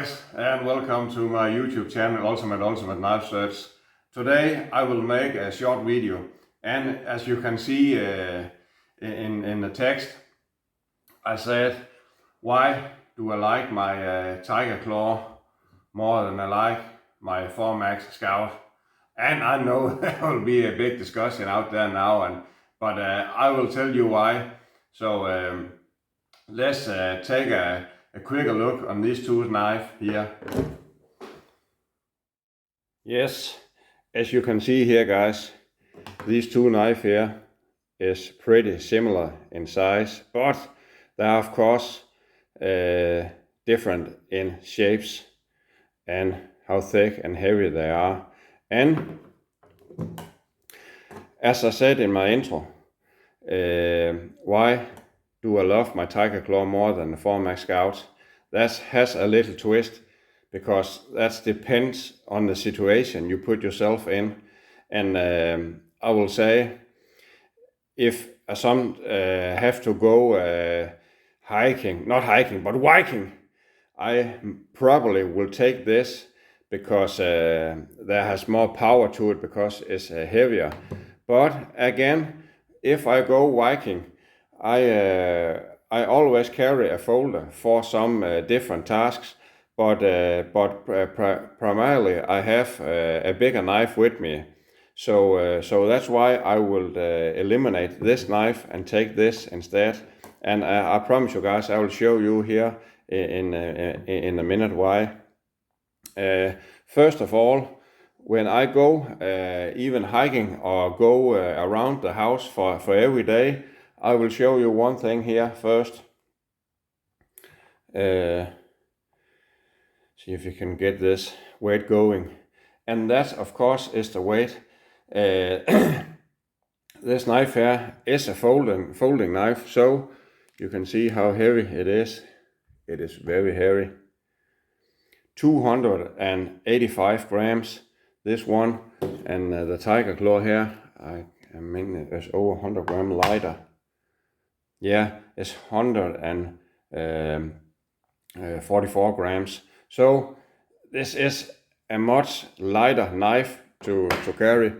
guys, and welcome to my YouTube channel Ultimate Knife Search. Today I will make a short video, and as you can see in the text, I said, why do I like my Tiger Claw more than I like my 4MAX Scout? And I know there will be a big discussion out there now, but I will tell you why. So let's take a quicker look on these two knives here. Yes, as you can see here, guys, these two knives here is pretty similar in size, but they are of course different in shapes and how thick and heavy they are. And as I said in my intro, why do I love my Tiger Claw more than the 4MAX Scout? That has a little twist, because that depends on the situation you put yourself in. And I will say, if some have to go not hiking, but hiking, I probably will take this, because there has more power to it, because it's heavier. But again, if I go hiking, I always carry a folder for some different tasks, but primarily I have a bigger knife with me. So that's why I will eliminate this knife and take this instead. And I promise you guys, I will show you here in a minute why. First of all, when I go even hiking or go around the house for every day, I will show you one thing here first. See if you can get this weight going. And that, of course, is the weight. This knife here is a folding knife, so you can see how heavy it is. It is very heavy. 285 grams, this one, and the Tiger Claw here, I mean, it's over 100 grams lighter. Yeah, it's 144 grams. So this is a much lighter knife to carry.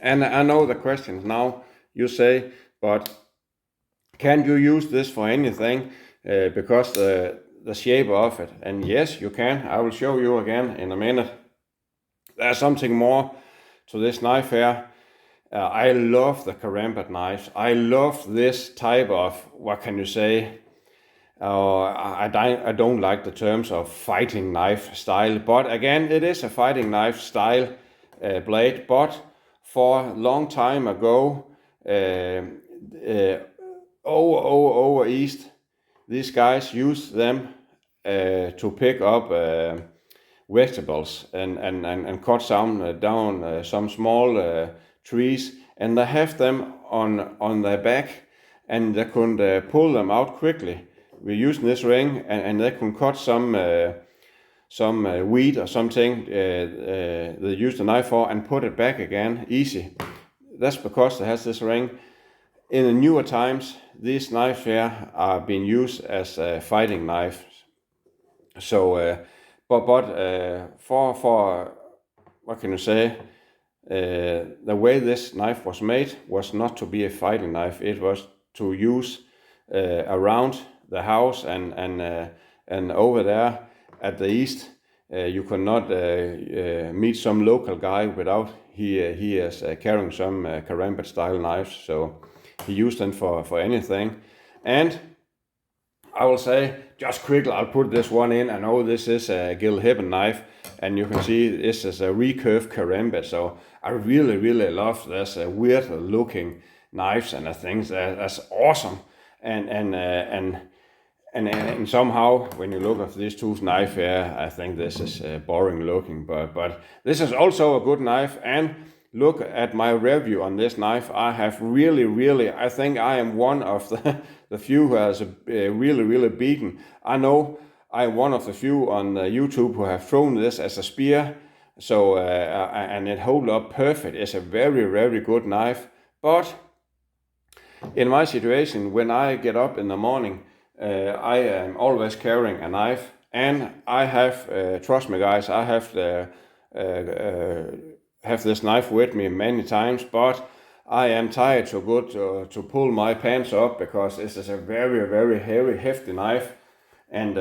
And I know the questions now, you say, but can you use this for anything? Because the shape of it. And yes, you can. I will show you again in a minute. There's something more to this knife here. I love the karambit knives. I love this type of, what can you say, I don't like the terms of fighting knife style, but again, it is a fighting knife style blade. But for a long time ago, over east, these guys used them to pick up vegetables and cut down some small trees, and they have them on their back, and they could pull them out quickly. We're using this ring, and they can cut some wheat or something they use the knife for, and put it back again easy. That's because it has this ring. In the newer times, these knives here are being used as fighting knives. So, but for what can you say? The way this knife was made was not to be a fighting knife. It was to use around the house and over there at the east. You cannot meet some local guy without he is carrying some karambit style knives. So he used them for anything. And I will say, just quickly, I'll put this one in. I know this is a Gilheben knife, and you can see this is a recurved karambit. So I really love this weird looking knives, and I think that's awesome. And somehow, when you look at these two knives here, I think this is boring looking, but this is also a good knife. And look at my review on this knife. I have really, I think I am one of the few who has really beaten. I know I'm one of the few on YouTube who have thrown this as a spear. So, and it holds up perfect. It's a very good knife. But in my situation, when I get up in the morning, I am always carrying a knife, and I have, trust me guys, I have this knife with me many times, but I am tired so good to pull my pants up because this is a very, very heavy, hefty knife. And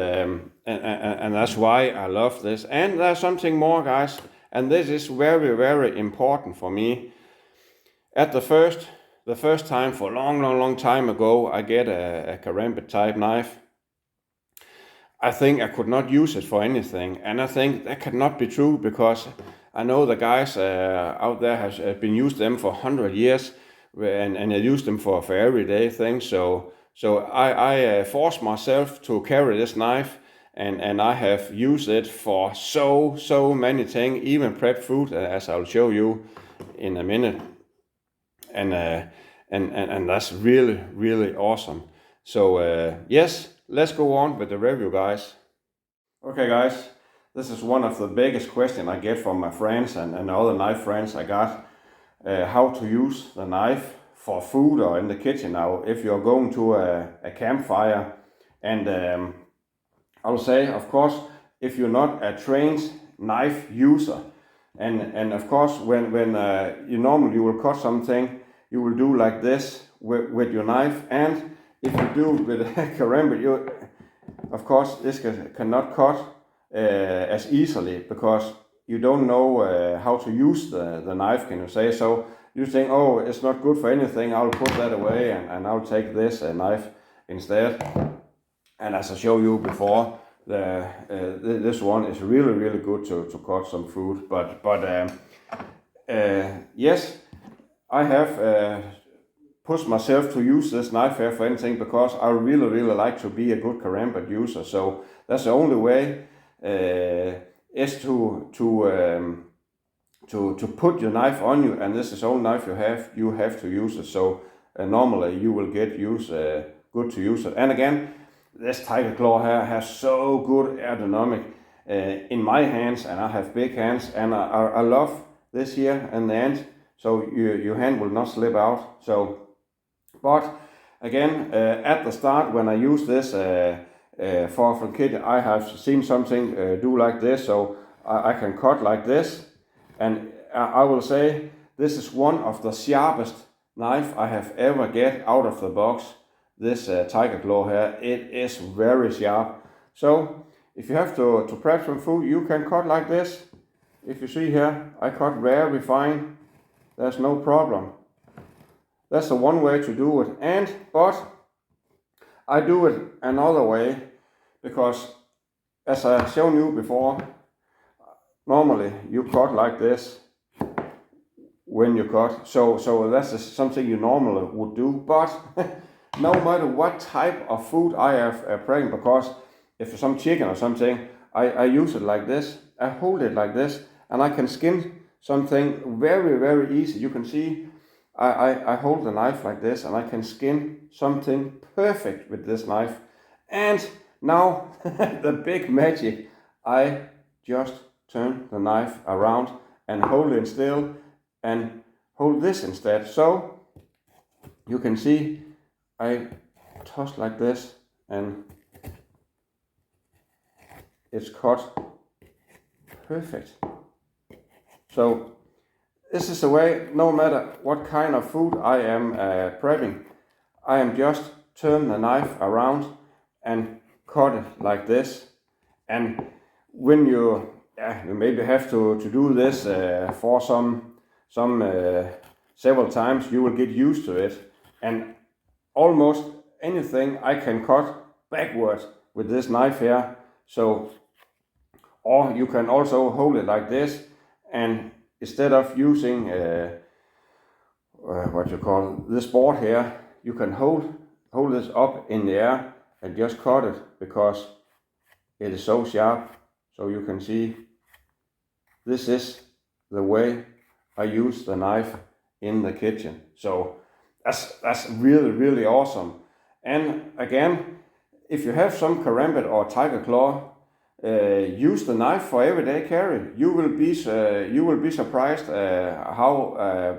that's why I love this. And there's something more, guys, and this is very, very important for me. At the first time, for a long time ago, I get a karambit type knife. I think I could not use it for anything, and I think that cannot be true because I know the guys out there has been used them for 100 years, and I use them for everyday things. So I force myself to carry this knife, and I have used it for so many things, even prep food, as I'll show you in a minute, and that's really awesome. So yes, let's go on with the review, guys. Okay, guys, this is one of the biggest questions I get from my friends and other knife friends I got. How to use the knife for food or in the kitchen now if you're going to a campfire. And I will say, of course, if you're not a trained knife user, and of course when you normally will cut something, you will do like this with your knife, and if you do it with a karambit, of course this cannot cut as easily because you don't know how to use the knife, can you say. So you think, oh, it's not good for anything, I'll put that away and I'll take this knife instead. And as I showed you before, this one is really good to cut some food. But yes, I have pushed myself to use this knife here for anything because I really like to be a good karambit user. So that's the only way is to put your knife on you, and this is the only knife you have to use it. So normally you will get good to use it. And again, this tiger claw here has so good aerodynamic in my hands, and I have big hands, and I love this here in the end, so your hand will not slip out. So, but again, at the start when I use this for a kid, I have seen something do like this, so I can cut like this, and I will say this is one of the sharpest knife I have ever get out of the box. This tiger claw here, it is very sharp. So if you have to prep some food, you can cut like this. If you see here, I cut very fine. There's no problem. That's the one way to do it. But I do it another way because, as I shown you before, normally you cut like this when you cut. So that's something you normally would do. But no matter what type of food I have prepping, because if some chicken or something, I use it like this. I hold it like this, and I can skin something very easy. You can see I hold the knife like this, and I can skin something perfect with this knife. And now the big magic, I just turn the knife around and hold it still and hold this instead. So you can see I toss like this and it's cut perfect. So this is the way, no matter what kind of food I am prepping, I am just turn the knife around and cut it like this. And when you maybe have to do this for some several times, you will get used to it. And almost anything I can cut backwards with this knife here. So, or you can also hold it like this, and instead of using what you call this board here, you can hold this up in the air and just cut it because it is so sharp. So you can see this is the way I use the knife in the kitchen. So that's really awesome. And again, if you have some karambit or tiger claw, use the knife for everyday carry. You will be surprised how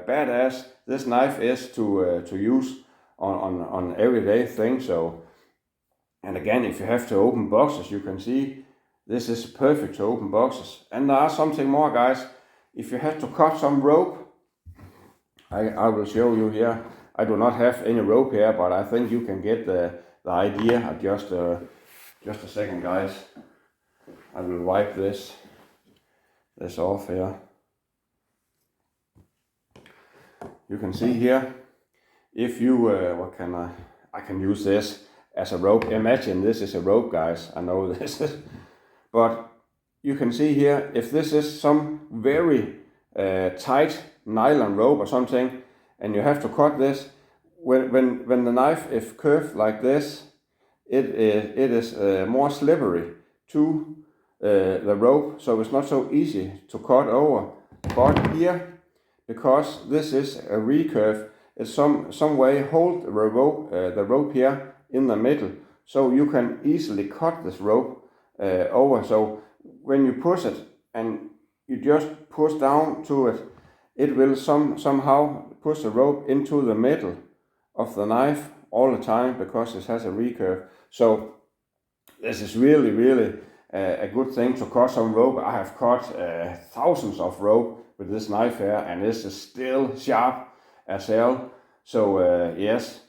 badass this knife is to use on everyday things. So, and again, if you have to open boxes, you can see this is perfect to open boxes. And there are something more, guys. If you have to cut some rope, I will show you here. I do not have any rope here, but I think you can get the idea. Just a second, guys. I will wipe this off here. You can see here, if you, what can I can use this as a rope. Imagine this is a rope, guys. I know this is, but you can see here, if this is some very tight nylon rope or something, and you have to cut this, when the knife is curved like this, it is more slippery to the rope, so it's not so easy to cut over. But here, because this is a recurve, it's some way hold the rope here in the middle, so you can easily cut this rope over. So when you push it and you just push down to it, it will somehow push the rope into the middle of the knife all the time, because it has a recurve. So this is really a good thing to cut some rope. I have cut thousands of rope with this knife here, and this is still sharp as hell. So yes,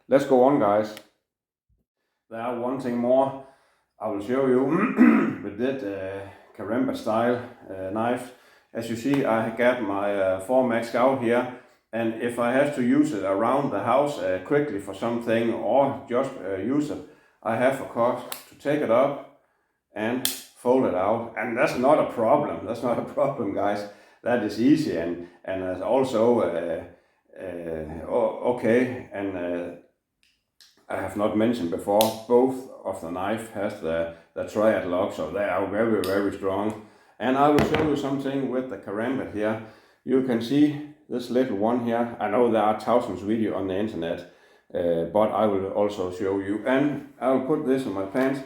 let's go on, guys. There are one thing more I will show you with that Karamba style knife. As you see, I got my 4-max Scout here, and if I have to use it around the house quickly for something, or just use it, I have of course to take it up and fold it out, and that's not a problem. That's not a problem, guys. That is easy, and also okay. And I have not mentioned before, both of the knife has the triad lock, so they are very strong. And I will show you something with the Karamba here. You can see this little one here. I know there are thousands of videos on the internet, but I will also show you. And I will put this in my pants.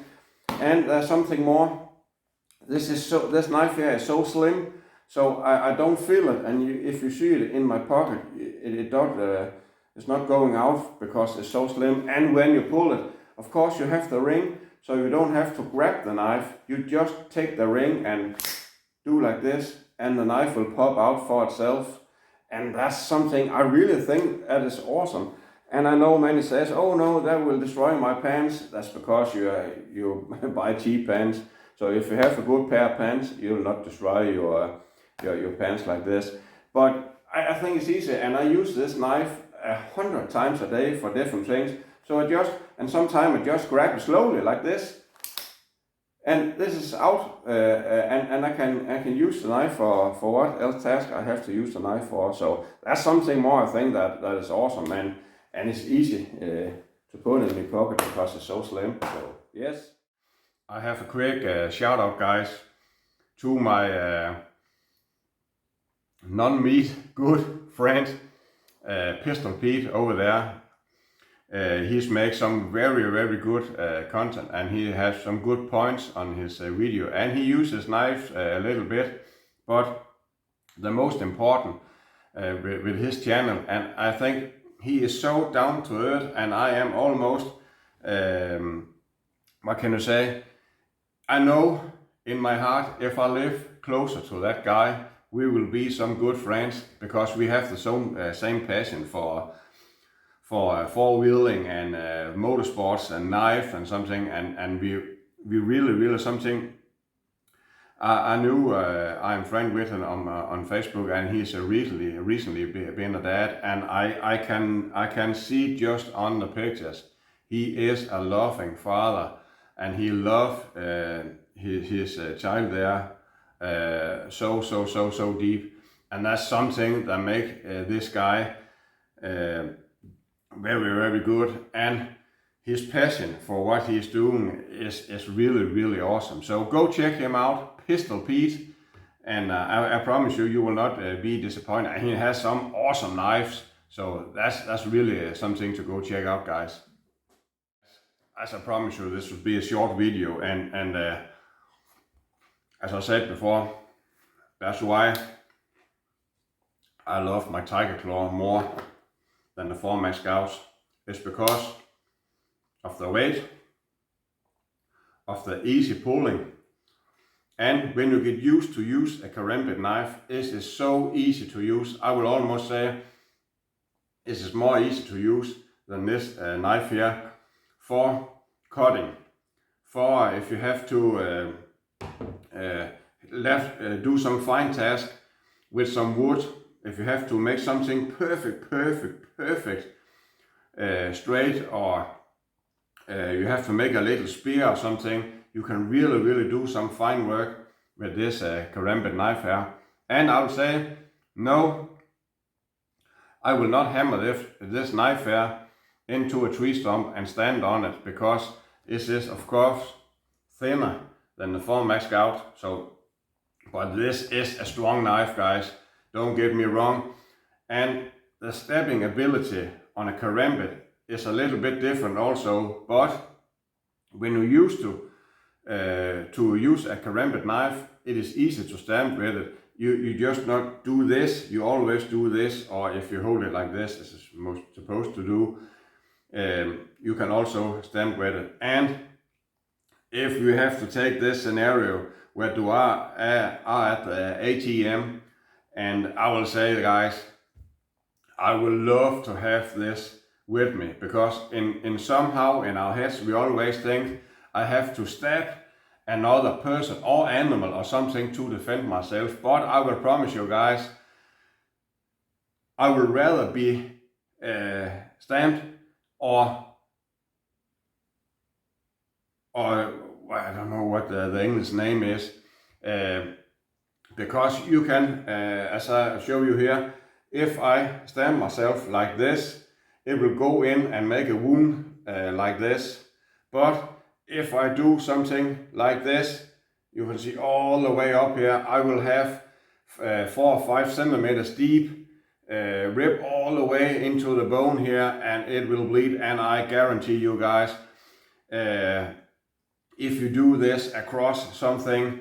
And there's something more. This knife here is so slim, so I don't feel it. And if you see it in my pocket, it's not going out because it's so slim. And when you pull it, of course you have the ring, so you don't have to grab the knife. You just take the ring and do like this, and the knife will pop out for itself. And that's something I really think that is awesome. And I know many says, oh no, that will destroy my pants. That's because you buy cheap pants. So if you have a good pair of pants, you'll not destroy your pants like this. But I think it's easy, and I use this knife 100 times a day for different things. So sometimes I just grab it slowly like this, and this is out, and I can use the knife for what else task I have to use the knife for. So that's something more I think that is awesome, and it's easy to put in my pocket because it's so slim. So yes, I have a quick shout out, guys, to my non-meat good friend Pistol Pete over there. He's made some very good content, and he has some good points on his video, and he uses knives a little bit, but the most important with his channel, and I think he is so down to earth, and I am almost what can you say, I know in my heart, if I live closer to that guy, we will be some good friends, because we have the same passion for four-wheeling and motorsports and knife and something, and we really something. I knew I'm friend with him on Facebook, and he's recently been a dad, and I can see just on the pictures he is a loving father, and he loves his child there so deep, and that's something that make this guy very good, and his passion for what he's doing is really awesome. So go check him out, Pistol Pete, and I promise you will not be disappointed. He has some awesome knives, so that's really something to go check out, guys. As I promise you, this would be a short video, and as I said before, that's why I love my Tiger Claw more than the 4-max Scouts. It's because of the weight, of the easy pulling. And when you get used to use a karambit knife, it is so easy to use. I will almost say it is more easy to use than this knife here for cutting. For if you have to do some fine task with some wood, if you have to make something perfect, straight, or you have to make a little spear or something, you can really do some fine work with this karambit knife here. And I would say, no, I will not hammer this knife here into a tree stump and stand on it, because this is of course thinner than the 4-max Scout. So, but this is a strong knife, guys, don't get me wrong. And the stabbing ability on a karambit is a little bit different also, but when you used to use a karambit knife, it is easy to stamp with it. You just not do this, you always do this, or if you hold it like this, as it's supposed to do, you can also stamp with it. And if you have to take this scenario where you are at the ATM, and I will say, guys, I would love to have this with me, because in somehow in our heads we always think I have to stab another person or animal or something to defend myself. But I will promise you guys, I would rather be stabbed or I don't know what the English name is, because you can, as I show you here, if I stab myself like this, it will go in and make a wound like this. But if I do something like this, you can see all the way up here, I will have 4 or 5 centimeters deep rip all the way into the bone here, and it will bleed. And I guarantee you guys, if you do this across something,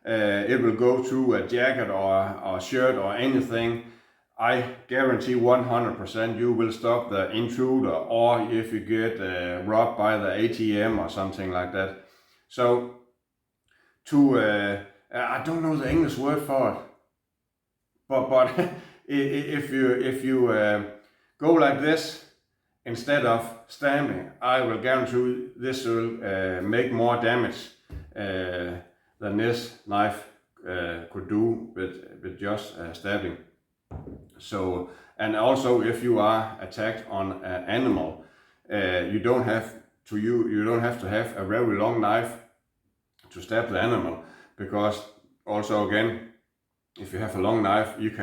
it will go through a jacket or a shirt or anything. I guarantee 100% you will stop the intruder, or if you get robbed by the ATM or something like that. So I don't know the English word for it, but if you go like this instead of stabbing, I will guarantee this will make more damage than this knife could do with just stabbing. So, and also if you are attacked on an animal, you don't have to have a very long knife to stab the animal, because also again, if you have a long knife, it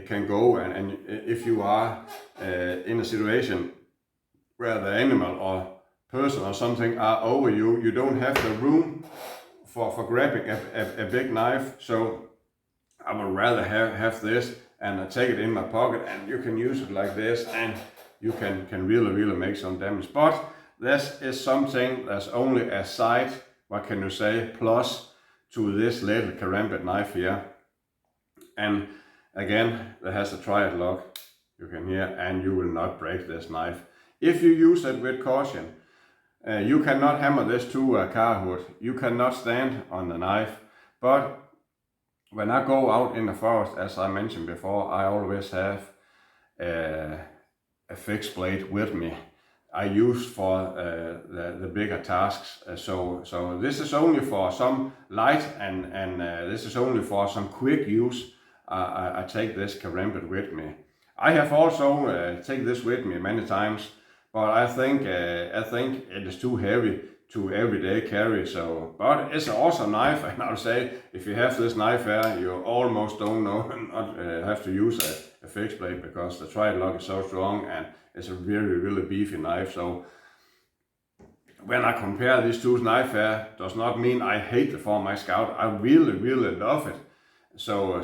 can go, and if you are in a situation where the animal or person or something are over you, you don't have the room for grabbing a big knife. So I would rather have this and take it in my pocket, and you can use it like this, and you can really make some damage. But this is something that's only a side, what can you say, plus to this little karambit knife here. And again, it has a triad lock, you can hear, and you will not break this knife if you use it with caution. You cannot hammer this to a car hood, you cannot stand on the knife. But when I go out in the forest, as I mentioned before, I always have a fixed blade with me. I use for the bigger tasks. So this is only for some light, and this is only for some quick use. I take this karambit with me. I have also taken this with me many times, but I think it is too heavy to everyday carry. So, but it's an awesome knife, and I'll say, if you have this knife here, you almost don't not have to use a fixed blade, because the triad lock is so strong, and it's a really beefy knife. So when I compare these two knives here, does not mean I hate the 4-max Scout. I really love it. So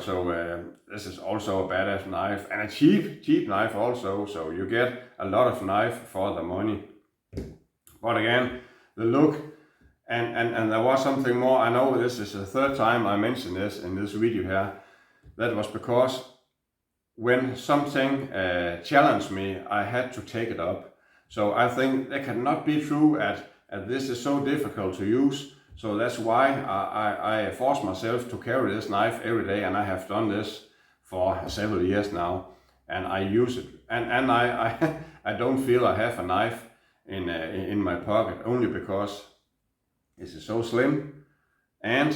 this is also a badass knife, and a cheap knife also. So you get a lot of knife for the money. But again, the look, and there was something more. I know this is the third time I mentioned this in this video here. That was because when something challenged me, I had to take it up. So I think that cannot be true at this is so difficult to use, So that's why I force myself to carry this knife every day, and I have done this for several years now, and I use it. And I don't feel I have a knife in my pocket, only because it's so slim, and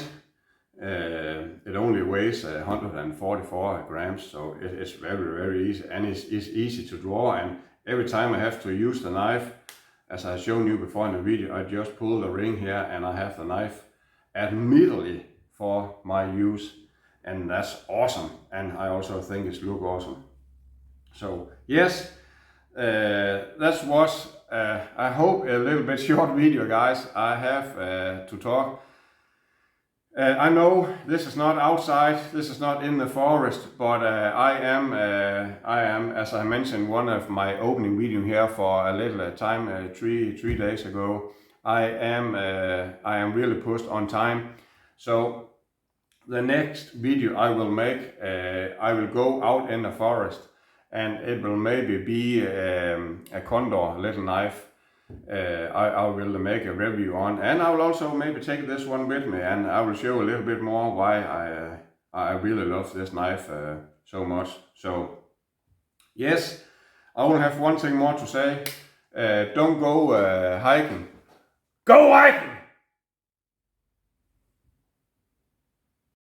it only weighs 144 grams, so it's very easy, and it's easy to draw. And every time I have to use the knife, as I've shown you before in the video, I just pull the ring here and I have the knife immediately for my use, and that's awesome. And I also think it looks awesome. So yes, that was I hope a little bit short video, guys. I have to talk. I know this is not outside, this is not in the forest, but I am, as I mentioned, one of my opening video here for a little time, three days ago. I am really pushed on time. So the next video I will make, I will go out in the forest, and it will maybe be a condor little knife. I will make a review on, and I will also maybe take this one with me, and I will show a little bit more why I really love this knife so much. So yes, I will have one thing more to say. Don't go hiking. Go hiking!